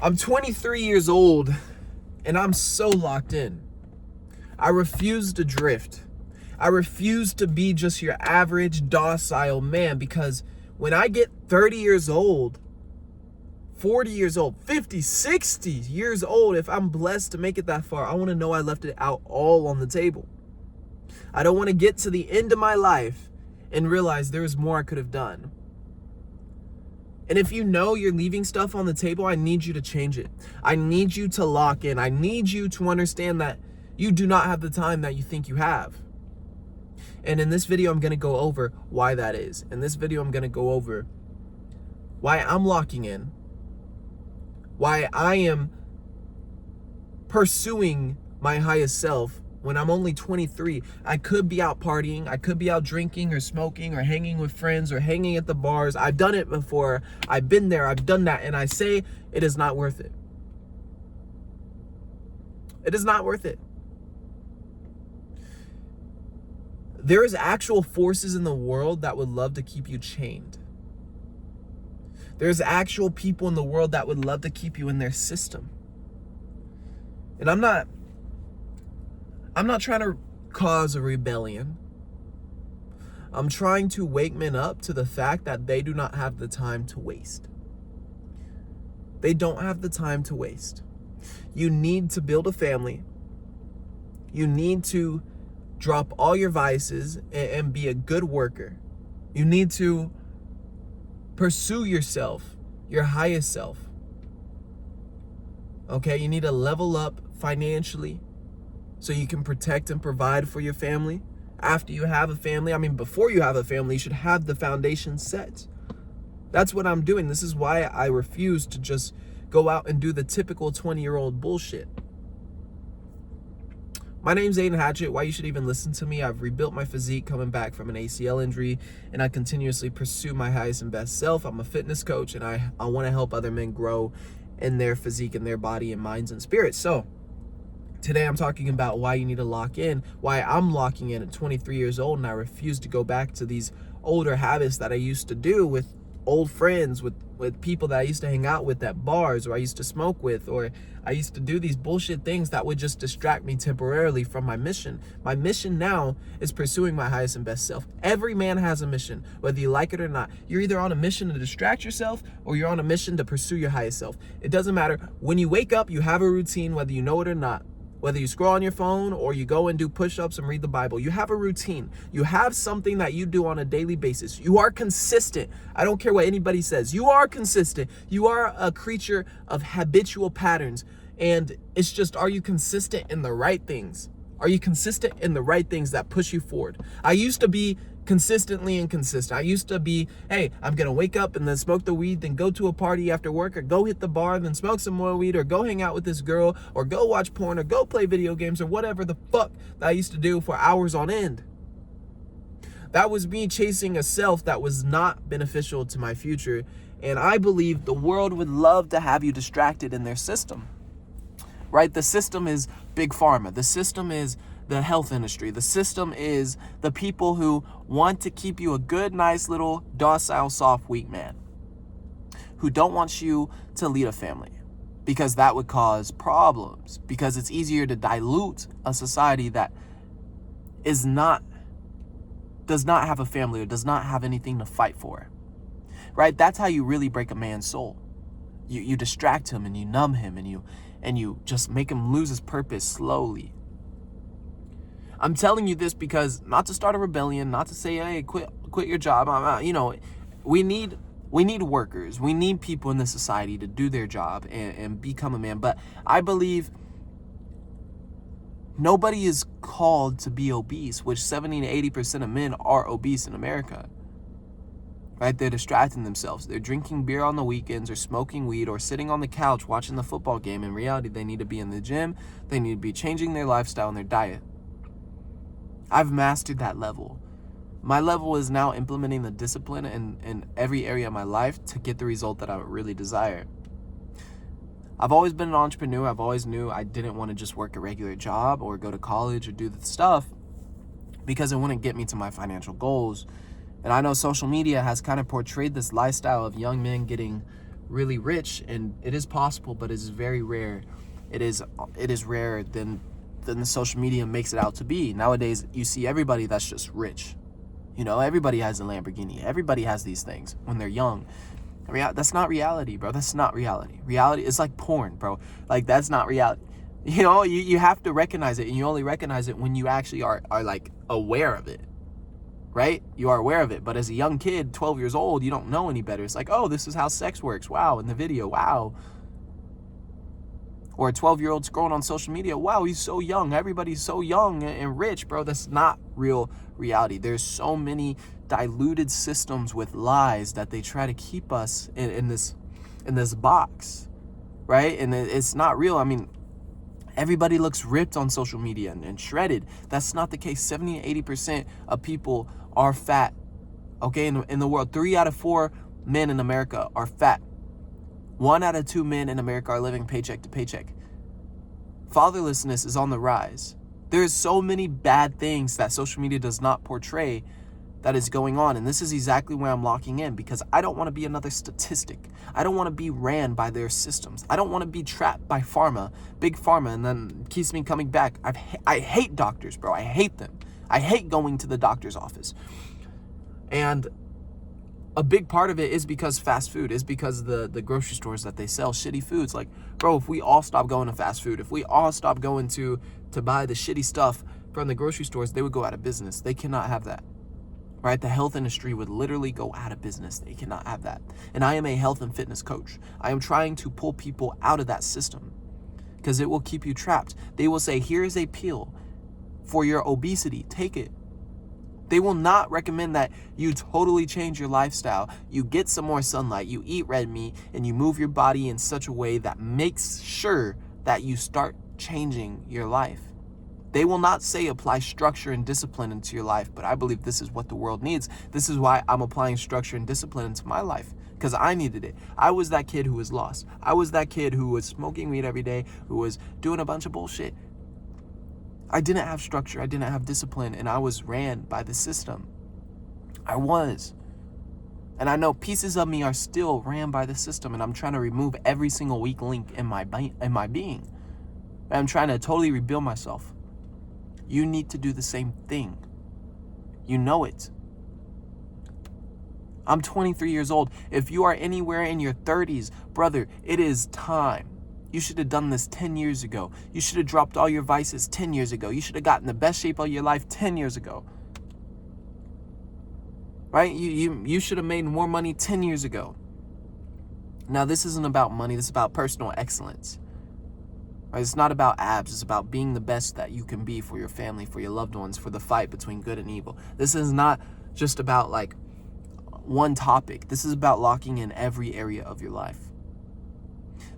I'm 23 years old and I'm so locked in. I refuse to drift. I refuse to be just your average docile man, because when I get 30 years old, 40 years old, 50, 60 years old, if I'm blessed to make it that far, I want to know I left it out all on the table. I don't want to get to the end of my life and realize there was more I could have done. And if you know you're leaving stuff on the table, I need you to change it. I need you to lock in. I need you to understand that you do not have the time that you think you have. And in this video, I'm going to go over why that is. In this video, I'm going to go over why I'm locking in, why I am pursuing my highest self when I'm only 23. I could be out partying, I could be out drinking or smoking or hanging with friends or hanging at the bars. I've done it before. I've been there, I've done that, and I say it is not worth it. It is not worth it. There is actual forces in the world that would love to keep you chained. There's actual people in the world that would love to keep you in their system. And I'm not trying to cause a rebellion. I'm trying to wake men up to the fact that they do not have the time to waste. They don't have the time to waste. You need to build a family. You need to drop all your vices and be a good worker. You need to pursue yourself, your highest self. Okay, you need to level up financially so you can protect and provide for your family. After you have a family, before you have a family, you should have the foundation set. That's what I'm doing. This is why I refuse to just go out and do the typical 20-year-old bullshit. My name's Aiden Hatchett. Why you should even listen to me? I've rebuilt my physique coming back from an ACL injury, and I continuously pursue my highest and best self. I'm a fitness coach, and I want to help other men grow in their physique and their body and minds and spirits. So today I'm talking about why you need to lock in, why I'm locking in at 23 years old, and I refuse to go back to these older habits that I used to do with old friends, with people that I used to hang out with at bars, or I used to smoke with, or I used to do these bullshit things that would just distract me temporarily from my mission. My mission now is pursuing my highest and best self. Every man has a mission, whether you like it or not. You're either on a mission to distract yourself or you're on a mission to pursue your highest self. It doesn't matter. When you wake up, you have a routine, whether you know it or not. Whether you scroll on your phone or you go and do push-ups and read the Bible, you have a routine. You have something that you do on a daily basis. You are consistent. I don't care what anybody says. You are consistent. You are a creature of habitual patterns. And it's just, are you consistent in the right things? Are you consistent in the right things that push you forward? I used to be consistently inconsistent. I used to be, hey, I'm going to wake up and then smoke the weed, then go to a party after work, or go hit the bar and then smoke some more weed, or go hang out with this girl, or go watch porn, or go play video games, or whatever the fuck that I used to do for hours on end. That was me chasing a self that was not beneficial to my future. And I believe the world would love to have you distracted in their system. Right? The system is big pharma. The system is the health industry. The system is the people who want to keep you a good, nice little docile, soft, weak man, who don't want you to lead a family, because that would cause problems, because it's easier to dilute a society that does not have a family or does not have anything to fight for. Right? That's how you really break a man's soul. You distract him and you numb him and you just make him lose his purpose slowly. I'm telling you this because, not to start a rebellion, not to say, hey, quit your job. We need workers. We need people in this society to do their job and become a man. But I believe nobody is called to be obese, which 70 to 80% of men are obese in America. Right? They're distracting themselves. They're drinking beer on the weekends, or smoking weed, or sitting on the couch watching the football game. In reality, they need to be in the gym. They need to be changing their lifestyle and their diet. I've mastered that level. My level is now implementing the discipline in every area of my life to get the result that I really desire. I've always been an entrepreneur. I've always knew I didn't want to just work a regular job or go to college or do the stuff, because it wouldn't get me to my financial goals. And I know social media has kind of portrayed this lifestyle of young men getting really rich, and it is possible, but it's very rare. It is rarer than the social media makes it out to be. Nowadays, you see everybody that's just rich. You know, everybody has a Lamborghini. Everybody has these things when they're young. That's not reality, bro. That's not reality. Reality is like porn, bro. Like, that's not reality. You know, you have to recognize it, and you only recognize it when you actually are like aware of it, right? You are aware of it. But as a young kid, 12 years old, you don't know any better. It's like, oh, this is how sex works. Wow, in the video, wow. Or a 12-year-old scrolling on social media, wow, he's so young. Everybody's so young and rich, bro. That's not real reality. There's so many diluted systems with lies that they try to keep us in this box, right? And it's not real. I mean, everybody looks ripped on social media and shredded. That's not the case. 70 to 80% of people are fat. Okay, in the world, 3 out of 4 men in America are fat. 1 out of 2 men in America are living paycheck to paycheck. Fatherlessness is on the rise. There's so many bad things that social media does not portray that is going on. And this is exactly where I'm locking in, because I don't want to be another statistic. I don't want to be ran by their systems. I don't want to be trapped by pharma, big pharma, and then keeps me coming back. I hate doctors, bro. I hate them. I hate going to the doctor's office. And a big part of it is because fast food, is because the grocery stores that they sell shitty foods. Like, bro, if we all stop going to fast food, if we all stop going to buy the shitty stuff from the grocery stores, they would go out of business. They cannot have that, right? The health industry would literally go out of business. They cannot have that. And I am a health and fitness coach. I am trying to pull people out of that system, because it will keep you trapped. They will say, here's a pill for your obesity. Take it. They will not recommend that you totally change your lifestyle. You get some more sunlight, you eat red meat, and you move your body in such a way that makes sure that you start changing your life. They will not say apply structure and discipline into your life, but I believe this is what the world needs. This is why I'm applying structure and discipline into my life, because I needed it. I was that kid who was lost. I was that kid who was smoking weed every day, who was doing a bunch of bullshit. I didn't have structure, I didn't have discipline, and I was ran by the system. I was. And I know pieces of me are still ran by the system, and I'm trying to remove every single weak link in my being. And I'm trying to totally rebuild myself. You need to do the same thing. You know it. I'm 23 years old. If you are anywhere in your 30s, brother, it is time. You should have done this 10 years ago. You should have dropped all your vices 10 years ago. You should have gotten the best shape of your life 10 years ago. Right? You should have made more money 10 years ago. Now, this isn't about money. This is about personal excellence. Right? It's not about abs. It's about being the best that you can be for your family, for your loved ones, for the fight between good and evil. This is not just about like one topic. This is about locking in every area of your life.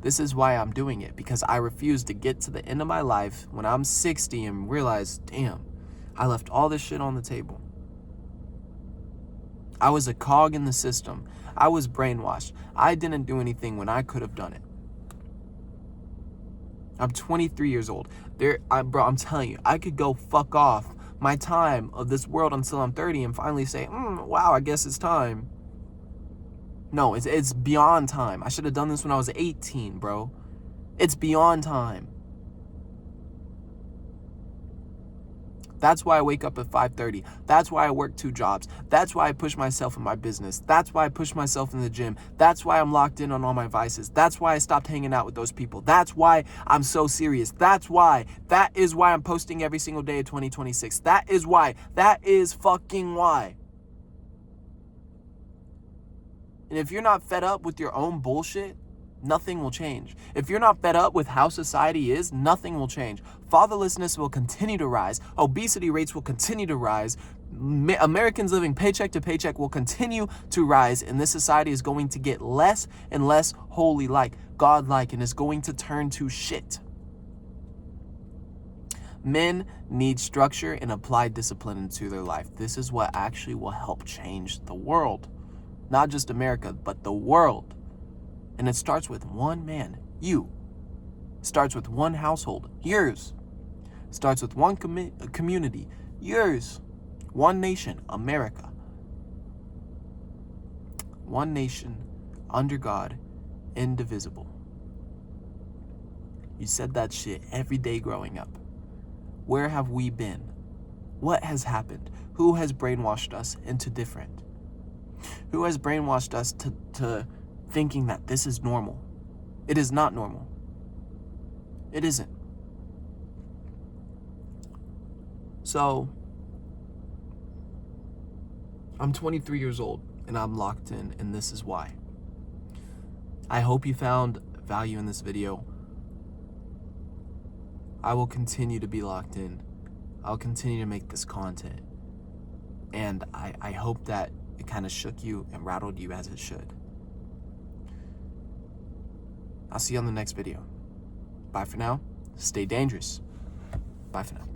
This is why I'm doing it, because I refuse to get to the end of my life when I'm 60 and realize, damn, I left all this shit on the table. I was a cog in the system. I was brainwashed. I didn't do anything when I could have done it. I'm 23 years old. Bro, I'm telling you, I could go fuck off my time of this world until I'm 30 and finally say, wow, I guess it's time. No, it's beyond time. I should have done this when I was 18, bro. It's beyond time. That's why I wake up at 5:30. That's why I work 2 jobs. That's why I push myself in my business. That's why I push myself in the gym. That's why I'm locked in on all my vices. That's why I stopped hanging out with those people. That's why I'm so serious. That is why I'm posting every single day of 2026. That is fucking why. And if you're not fed up with your own bullshit, nothing will change. If you're not fed up with how society is, nothing will change. Fatherlessness will continue to rise. Obesity rates will continue to rise. Americans living paycheck to paycheck will continue to rise. And this society is going to get less and less holy-like, God-like, and is going to turn to shit. Men need structure and applied discipline into their life. This is what actually will help change the world. Not just America, but the world. And it starts with one man, you. It starts with one household, yours. It starts with one community, yours. One nation, America. One nation, under God, indivisible. You said that shit every day growing up. Where have we been? What has happened? Who has brainwashed us into different? Who has brainwashed us to thinking that this is normal? It is not normal. It isn't. So, I'm 23 years old and I'm locked in, and this is why. I hope you found value in this video. I will continue to be locked in. I'll continue to make this content. And I hope that it kind of shook you and rattled you as it should. I'll see you on the next video. Bye for now. Stay dangerous. Bye for now.